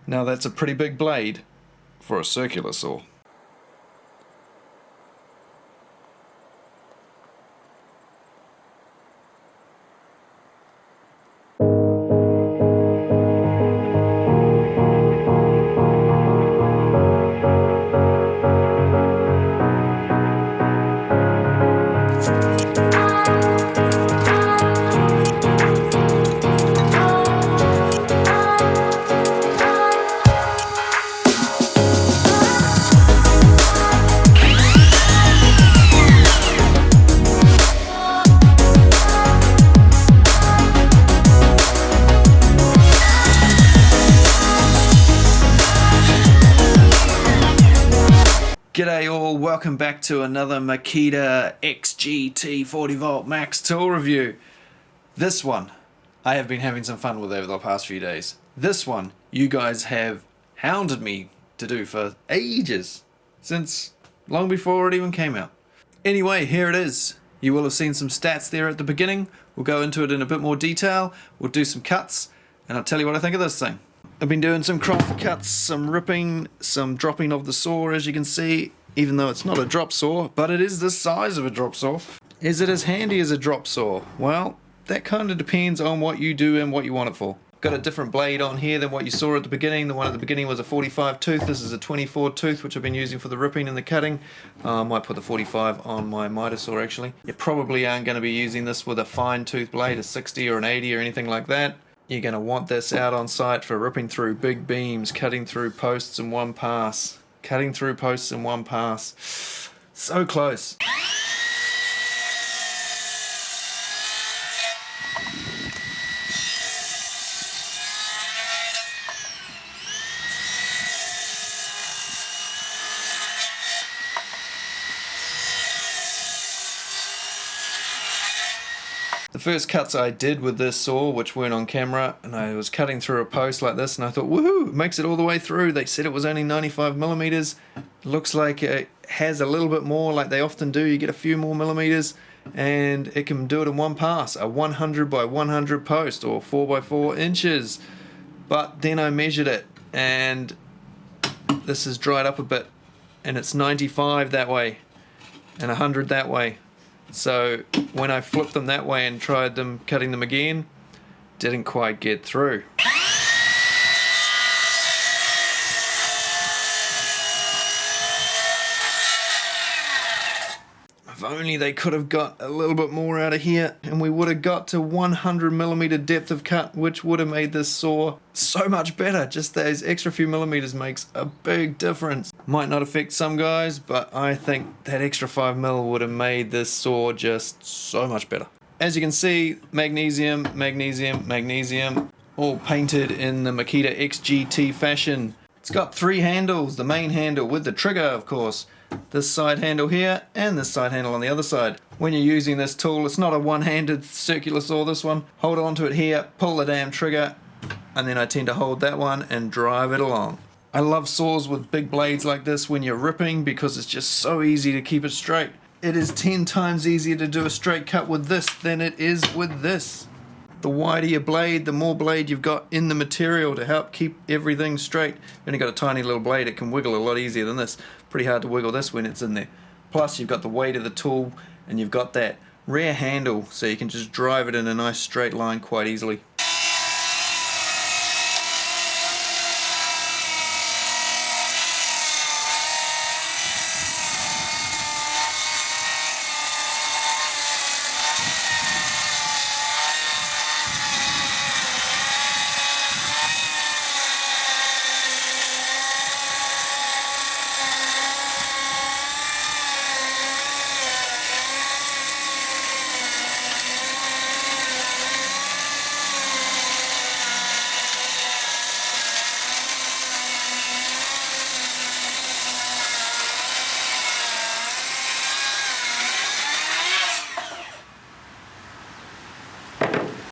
Now that's a pretty big blade for a circular saw. G'day all, welcome back to another Makita XGT 40V Max tool review. This one I have been having some fun with over the past few days. This one you guys have hounded me to do for ages, since long before it even came out. Anyway, here it is. You will have seen some stats there at the beginning. We'll go into it in a bit more detail, we'll do some cuts, and I'll tell you what I think of this thing. I've been doing some cross cuts, some ripping, some dropping of the saw, as you can see, even though it's not a drop saw, but it is the size of a drop saw. Is it as handy as a drop saw? Well, that kind of depends on what you do and what you want it for. Got a different blade on here than what you saw at the beginning. The one at the beginning was a 45 tooth, this is a 24 tooth, which I've been using for the ripping and the cutting. I might put the 45 on my miter saw actually. You probably aren't going to be using this with a fine tooth blade, a 60 or an 80 or anything like that. You're going to want this out on site for ripping through big beams, cutting through posts in one pass. Cutting through posts in one pass. So close. The first cuts I did with this saw, which weren't on camera, and I was cutting through a post like this, and I thought, woohoo, it makes it all the way through. They said it was only 95mm. Looks like it has a little bit more, like they often do. You get a few more millimeters, and it can do it in one pass. A 100 by 100 post, or 4 by 4 inches. But then I measured it, and this has dried up a bit, and it's 95 that way, and 100 that way. So when I flipped them that way and tried them cutting them again, didn't quite get through. If only they could have got a little bit more out of here and we would have got to 100mm depth of cut, which would have made this saw so much better. Just those extra few millimeters makes a big difference. Might not affect some guys, but I think that extra 5mm would have made this saw just so much better. As you can see, magnesium, magnesium, magnesium, all painted in the Makita XGT fashion. It's got three handles, the main handle with the trigger of course, this side handle here and this side handle on the other side. When you're using this tool, it's not a one-handed circular saw, this one. Hold on to it here, pull the damn trigger, and then I tend to hold that one and drive it along. I love saws with big blades like this when you're ripping because it's just so easy to keep it straight. It is 10 times easier to do a straight cut with this than it is with this. The wider your blade, the more blade you've got in the material to help keep everything straight. You've only got a tiny little blade, it can wiggle a lot easier than this. Pretty hard to wiggle this when it's in there. Plus you've got the weight of the tool and you've got that rear handle so you can just drive it in a nice straight line quite easily.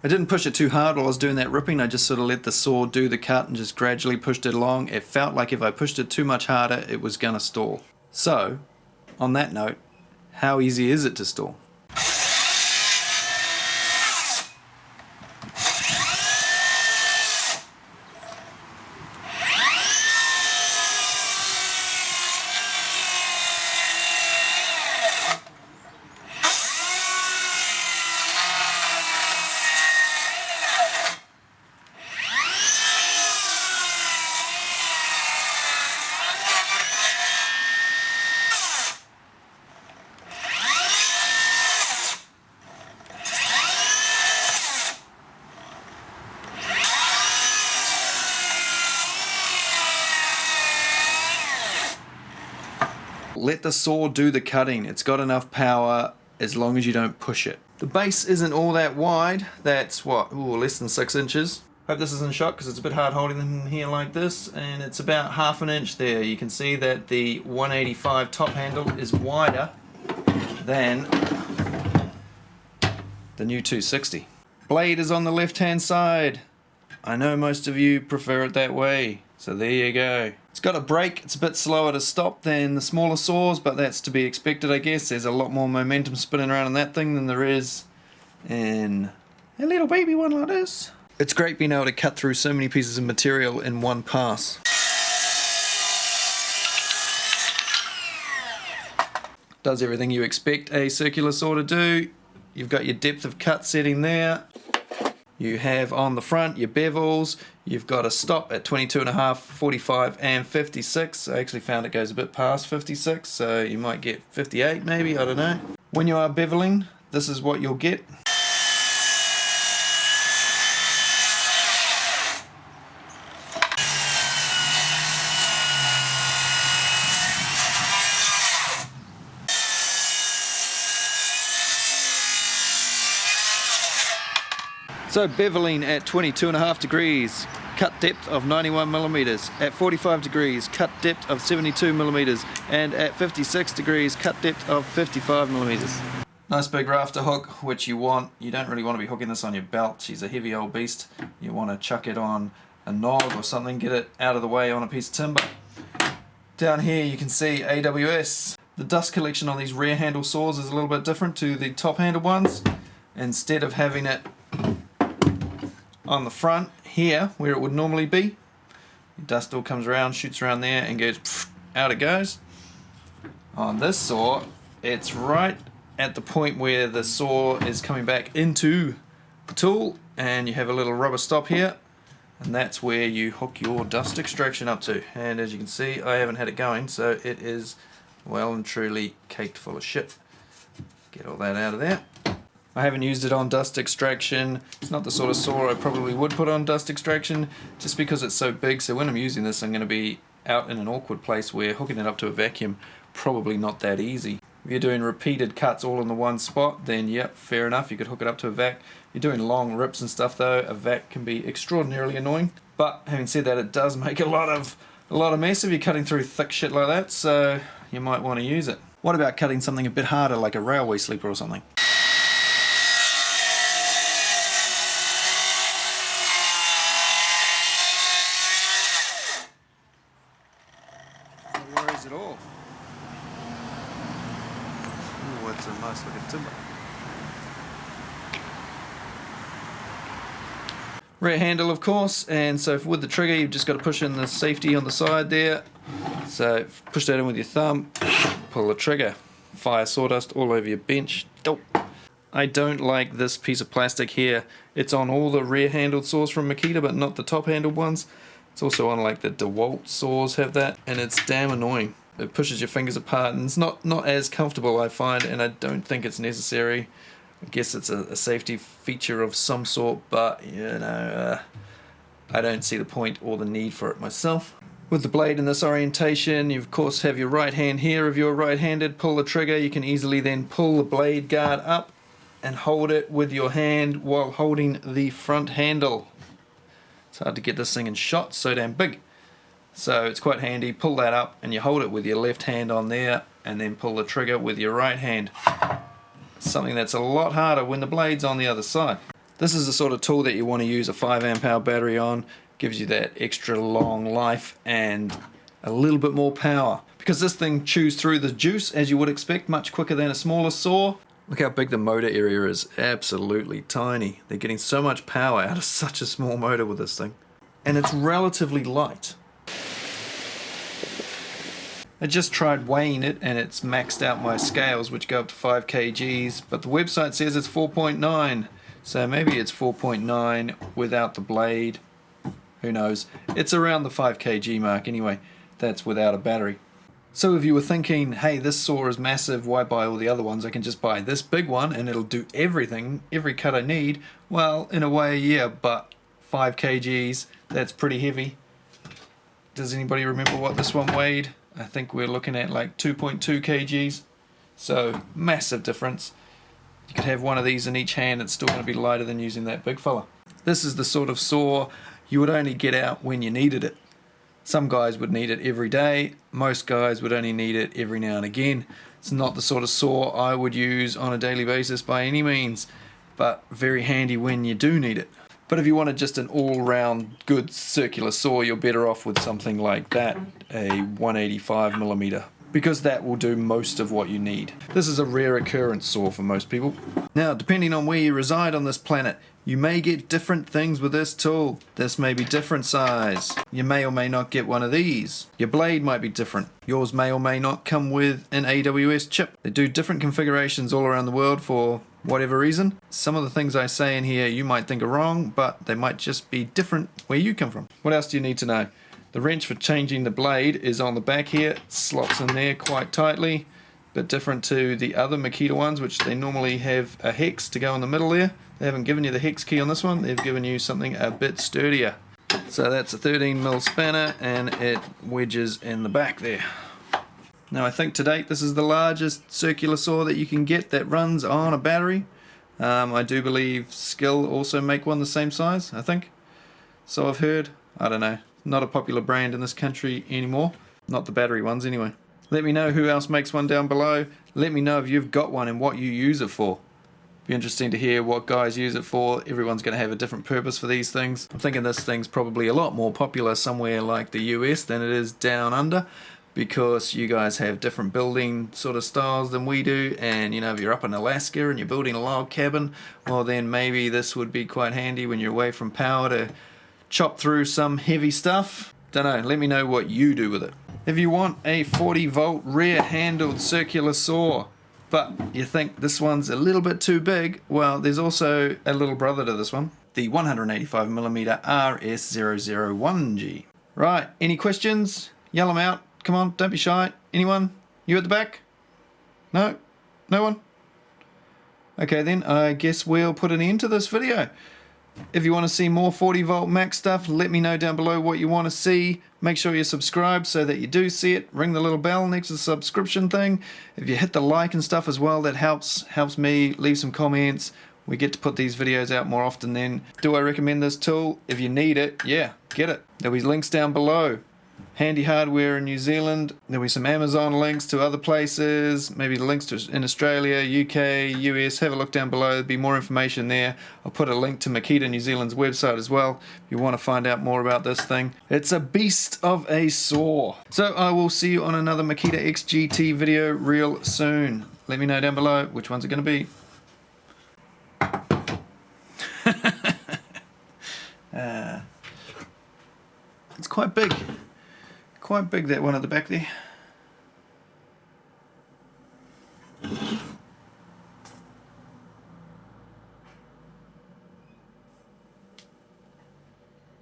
I didn't push it too hard while I was doing that ripping. I just sort of let the saw do the cut and just gradually pushed it along. It felt like if I pushed it too much harder, it was gonna stall. So, on that note, how easy is it to stall? let the saw do the cutting. It's got enough power as long as you don't push it. The base isn't all that wide. That's what, less than 6 inches. Hope this is in shot because it's a bit hard holding them here like this, and it's about ½ an inch there. You can see that the 185 top handle is wider than the new 260. Blade is on the left hand side. I know most of you prefer it that way, so there you go. It's got a brake. It's a bit slower to stop than the smaller saws, but that's to be expected, I guess. There's a lot more momentum spinning around in that thing than there is in a little baby one like this. It's great being able to cut through so many pieces of material in one pass. Does everything you expect a circular saw to do. You've got your depth of cut setting there. You have on the front your bevels. You've got a stop at 22.5, 45 and 56. I actually found it goes a bit past 56, so you might get 58 maybe, I don't know. When you are beveling, this is what you'll get. So beveling at 22.5 degrees, cut depth of 91mm, at 45 degrees, cut depth of 72mm, and at 56 degrees, cut depth of 55mm. Nice big rafter hook, which you want. You don't really want to be hooking this on your belt. She's a heavy old beast. You want to chuck it on a nog or something, get it out of the way on a piece of timber. Down here you can see AWS. The dust collection on these rear handle saws is a little bit different to the top handle ones. Instead of having it on the front here where it would normally be, the dust all comes around, shoots around there and goes pfft, out it goes. On this saw it's right at the point where the saw is coming back into the tool, and you have a little rubber stop here, and that's where you hook your dust extraction up to. And as you can see, I haven't had it going, so it is well and truly caked full of shit. Get all that out of there. I haven't used it on dust extraction. It's not the sort of saw I probably would put on dust extraction, just because it's so big. So when I'm using this, I'm going to be out in an awkward place where hooking it up to a vacuum probably not that easy. If you're doing repeated cuts all in the one spot, then yep, fair enough, you could hook it up to a vac. You're doing long rips and stuff though, a vac can be extraordinarily annoying. But having said that, it does make a lot of mess if you're cutting through thick shit like that, so you might want to use it. What about cutting something a bit harder, like a railway sleeper or something? No worries at all. Ooh, it's a nice looking timber. Rear handle, of course, and so with the trigger you've just got to push in the safety on the side there. So push that in with your thumb, pull the trigger, fire sawdust all over your bench. Dope. I don't like this piece of plastic here. It's on all the rear handled saws from Makita, but not the top handled ones. It's also on like the DeWalt saws have that, and it's damn annoying. It pushes your fingers apart and it's not as comfortable, I find, and I don't think it's necessary. I guess it's a safety feature of some sort, but you know, I don't see the point or the need for it myself. With the blade in this orientation, you of course have your right hand here. If you're right-handed, pull the trigger. You can easily then pull the blade guard up and hold it with your hand while holding the front handle. It's hard to get this thing in shot, it's so damn big. So it's quite handy. Pull that up and you hold it with your left hand on there, and then pull the trigger with your right hand. Something that's a lot harder when the blade's on the other side. This is the sort of tool that you want to use a 5 amp hour battery on. Gives you that extra long life and a little bit more power. Because this thing chews through the juice, as you would expect, much quicker than a smaller saw. Look how big the motor area is. Absolutely tiny. They're getting so much power out of such a small motor with this thing. And it's relatively light. I just tried weighing it and it's maxed out my scales, which go up to 5 kgs, but the website says it's 4.9, so maybe it's 4.9 without the blade, who knows. It's around the 5 kg mark anyway, that's without a battery. So if you were thinking, hey, this saw is massive, why buy all the other ones, I can just buy this big one and it'll do everything, every cut I need. Well, in a way, yeah, but 5 kgs, that's pretty heavy. Does anybody remember what this one weighed? I think we're looking at like 2.2 kgs, so massive difference. You could have one of these in each hand, it's still going to be lighter than using that big fella. This is the sort of saw you would only get out when you needed it. Some guys would need it every day, most guys would only need it every now and again. It's not the sort of saw I would use on a daily basis by any means, but very handy when you do need it. But if you wanted just an all-round good circular saw, you're better off with something like that, a 185mm, because that will do most of what you need. This is a rare occurrence saw for most people. Now, depending on where you reside on this planet, you may get different things with this tool. This may be different size. You may or may not get one of these. Your blade might be different. Yours may or may not come with an AWS chip. They do different configurations all around the world for whatever reason. Some of the things I say in here you might think are wrong, but they might just be different where you come from. What else do you need to know? The wrench for changing the blade is on the back here. It slots in there quite tightly, but different to the other Makita ones, which they normally have a hex to go in the middle there. They haven't given you the hex key on this one, they've given you something a bit sturdier. So that's a 13mm spanner and it wedges in the back there. Now I think to date this is the largest circular saw that you can get that runs on a battery. I do believe Skill also make one the same size, I think. So I've heard, I don't know, not a popular brand in this country anymore. Not the battery ones anyway. Let me know who else makes one down below. Let me know if you've got one and what you use it for. Be interesting to hear what guys use it for. Everyone's going to have a different purpose for these things. I'm thinking this thing's probably a lot more popular somewhere like the US than it is down under, because you guys have different building sort of styles than we do, and you know, if you're up in Alaska and you're building a log cabin, well then maybe this would be quite handy when you're away from power to chop through some heavy stuff. Don't know, let me know what you do with it. If you want a 40-volt rear handled circular saw, but you think this one's a little bit too big, well, there's also a little brother to this one, the 185mm RS001G. Right, any questions? Yell them out. Come on, don't be shy. Anyone? You at the back? No? No one? Okay then, I guess we'll put an end to this video. If you want to see more 40-volt max stuff, let me know down below what you want to see. Make sure you subscribe so that you do see it. Ring the little bell next to the subscription thing. If you hit the like and stuff as well, that helps me. Leave some comments. We get to put these videos out more often then. Do I recommend this tool? If you need it, yeah, get it. There'll be links down below. Handy hardware in New Zealand. There'll be some Amazon links to other places, maybe links to in Australia, UK, US. Have a look down below, there'll be more information there. I'll put a link to Makita New Zealand's website as well if you want to find out more about this thing. It's a beast of a saw. So I will see you on another Makita XGT video real soon. Let me know down below which one's it going to be. It's quite big. Quite big, that one at the back there.